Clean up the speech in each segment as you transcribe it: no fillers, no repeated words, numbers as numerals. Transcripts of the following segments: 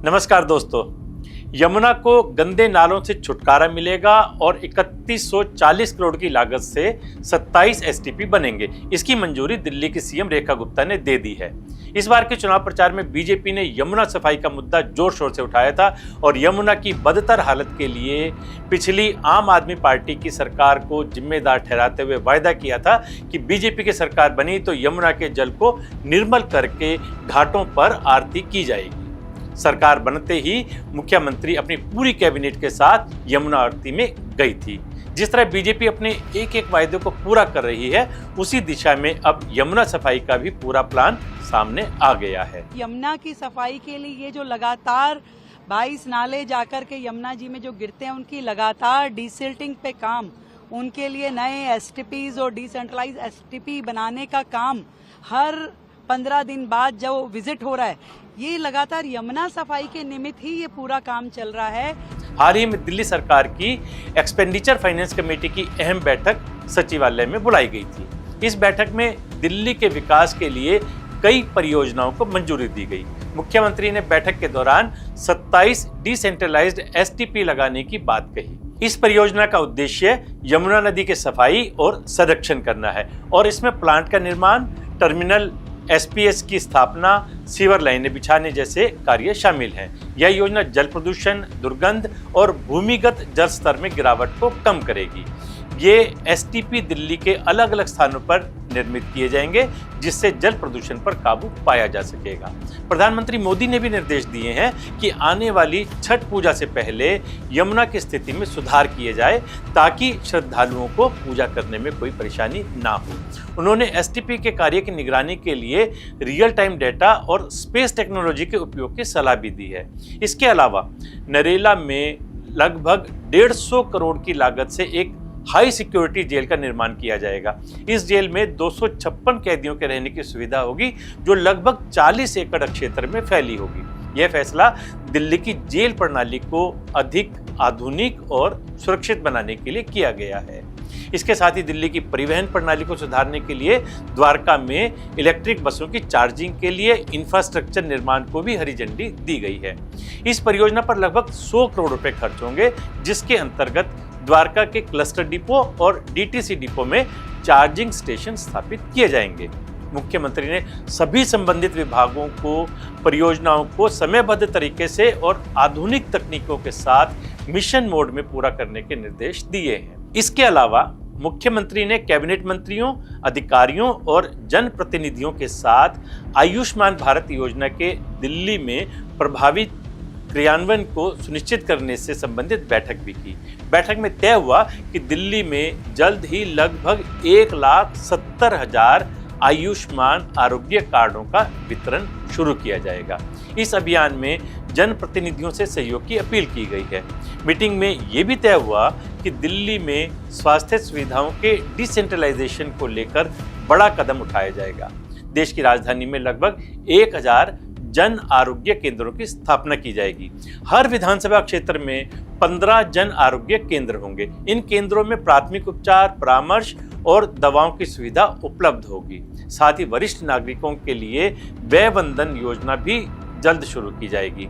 नमस्कार दोस्तों, यमुना को गंदे नालों से छुटकारा मिलेगा और 3140 करोड़ की लागत से 27 एसटीपी बनेंगे। इसकी मंजूरी दिल्ली की सीएम रेखा गुप्ता ने दे दी है। इस बार के चुनाव प्रचार में बीजेपी ने यमुना सफाई का मुद्दा जोर शोर से उठाया था और यमुना की बदतर हालत के लिए पिछली आम आदमी पार्टी की सरकार को जिम्मेदार ठहराते हुए वायदा किया था कि बीजेपी की सरकार बनी तो यमुना के जल को निर्मल करके घाटों पर आरती की जाएगी। सरकार बनते ही मुख्यमंत्री अपनी पूरी कैबिनेट के साथ यमुना आरती में गई थी। जिस तरह बीजेपी अपने एक एक वायदे को पूरा कर रही है, उसी दिशा में अब यमुना सफाई का भी पूरा प्लान सामने आ गया है। यमुना की सफाई के लिए ये जो लगातार 22 नाले जाकर के यमुना जी में जो गिरते हैं, उनकी लगातार डिसिल्टिंग पे काम, उनके लिए नए एसटीपीज और डिसेंट्रलाइज एसटीपी बनाने का काम हर 15 दिन बाद जो विजिट हो रहा है, ये लगातार यमुना सफाई के निमित्त ही ये पूरा काम चल रहा है। हाल ही में दिल्ली सरकार की एक्सपेंडिचर फाइनेंस कमेटी की अहम बैठक सचिवालय में बुलाई गई थी। इस बैठक में दिल्ली के विकास के लिए कई परियोजनाओं को मंजूरी दी गई। मुख्यमंत्री ने बैठक के दौरान 27 डिसेंट्रलाइज्ड एसटीपी लगाने की बात कही। इस परियोजना का उद्देश्य यमुना नदी के सफाई और संरक्षण करना है और इसमें प्लांट का निर्माण, टर्मिनल, एसपीएस की स्थापना, सीवर लाइनें बिछाने जैसे कार्य शामिल हैं। यह योजना जल प्रदूषण, दुर्गंध और भूमिगत जल स्तर में गिरावट को कम करेगी। ये एसटीपी दिल्ली के अलग अलग स्थानों पर निर्मित किए जाएंगे, जिससे जल प्रदूषण पर काबू पाया जा सकेगा। प्रधानमंत्री मोदी ने भी निर्देश दिए हैं कि आने वाली छठ पूजा से पहले यमुना की स्थिति में सुधार किए जाए, ताकि श्रद्धालुओं को पूजा करने में कोई परेशानी ना हो। उन्होंने एसटीपी के कार्य की निगरानी के लिए रियल टाइम डेटा और स्पेस टेक्नोलॉजी के उपयोग की सलाह भी दी है। इसके अलावा नरेला में लगभग 150 करोड़ की लागत से एक हाई सिक्योरिटी जेल का निर्माण किया जाएगा। इस जेल में 256 कैदियों के रहने की सुविधा होगी, जो लगभग 40 एकड़ क्षेत्र में फैली होगी। यह फैसला दिल्ली की जेल प्रणाली को अधिक आधुनिक और सुरक्षित बनाने के लिए किया गया है। इसके साथ ही दिल्ली की परिवहन प्रणाली को सुधारने के लिए द्वारका में इलेक्ट्रिक बसों की चार्जिंग के लिए इंफ्रास्ट्रक्चर निर्माण को भी हरी झंडी दी गई है। इस परियोजना पर लगभग 100 करोड़ रुपए खर्च होंगे, जिसके अंतर्गत द्वारका के क्लस्टर डिपो और डीटीसी डिपो में चार्जिंग स्टेशन स्थापित किए जाएंगे। मुख्यमंत्री ने सभी संबंधित विभागों को परियोजनाओं को समयबद्ध तरीके से और आधुनिक तकनीकों के साथ मिशन मोड में पूरा करने के निर्देश दिए हैं। इसके अलावा मुख्यमंत्री ने कैबिनेट मंत्रियों, अधिकारियों और जनप्रतिनिधियों के साथ आयुष्मान भारत योजना के दिल्ली में प्रभावी क्रियान्वयन को सुनिश्चित करने से संबंधित बैठक भी की। बैठक में तय हुआ कि दिल्ली में जल्द ही लगभग 1,70,000 आयुष्मान आरोग्य कार्डों का वितरण शुरू किया जाएगा। इस अभियान में जनप्रतिनिधियों से सहयोग की अपील की गई है। मीटिंग में ये भी तय हुआ कि दिल्ली में स्वास्थ्य सुविधाओं के डिसेंट्रलाइजेशन को लेकर बड़ा कदम उठाया जाएगा। देश की राजधानी में लगभग 1000 जन आरोग्य केंद्रों की स्थापना की जाएगी। हर विधानसभा क्षेत्र में 15 जन आरोग्य केंद्र होंगे। इन केंद्रों में प्राथमिक उपचार, परामर्श और दवाओं की सुविधा उपलब्ध होगी। साथ ही वरिष्ठ नागरिकों के लिए वय वंदन योजना भी जल्द शुरू की जाएगी।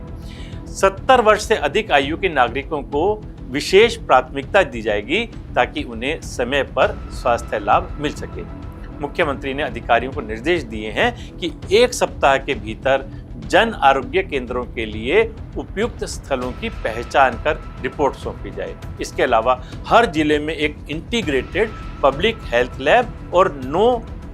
70 वर्ष से अधिक आयु के नागरिकों को विशेष प्राथमिकता दी जाएगी, ताकि उन्हें समय पर स्वास्थ्य लाभ मिल सके। मुख्यमंत्री ने अधिकारियों को निर्देश दिए हैं कि 1 सप्ताह के भीतर जन आरोग्य केंद्रों के लिए उपयुक्त स्थलों की पहचान कर रिपोर्ट सौंपी जाए। इसके अलावा हर जिले में एक इंटीग्रेटेड पब्लिक हेल्थ लैब और नो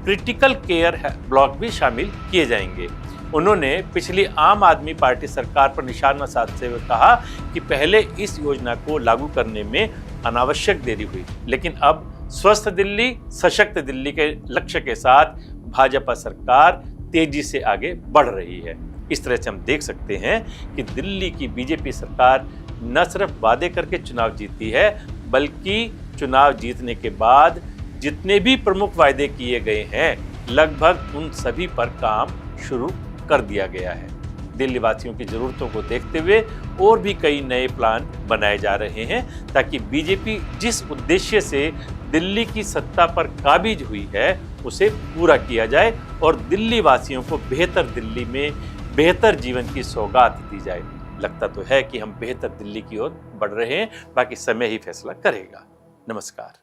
क्रिटिकल केयर ब्लॉक भी शामिल किए जाएंगे। उन्होंने पिछली आम आदमी पार्टी सरकार पर निशाना साधते हुए कहा कि पहले इस योजना को लागू करने में अनावश्यक देरी हुई, लेकिन अब स्वस्थ दिल्ली, सशक्त दिल्ली के लक्ष्य के साथ भाजपा सरकार तेजी से आगे बढ़ रही है। इस तरह से हम देख सकते हैं कि दिल्ली की बीजेपी सरकार न सिर्फ वादे करके चुनाव जीती है, बल्कि चुनाव जीतने के बाद जितने भी प्रमुख वायदे किए गए हैं, लगभग उन सभी पर काम शुरू कर दिया गया है। दिल्ली वासियों की जरूरतों को देखते हुए और भी कई नए प्लान बनाए जा रहे हैं, ताकि बीजेपी जिस उद्देश्य से दिल्ली की सत्ता पर काबिज हुई है, उसे पूरा किया जाए और दिल्ली वासियों को बेहतर दिल्ली में बेहतर जीवन की सौगात दी जाए। लगता तो है कि हम बेहतर दिल्ली की ओर बढ़ रहे हैं, बाकी समय ही फैसला करेगा। नमस्कार।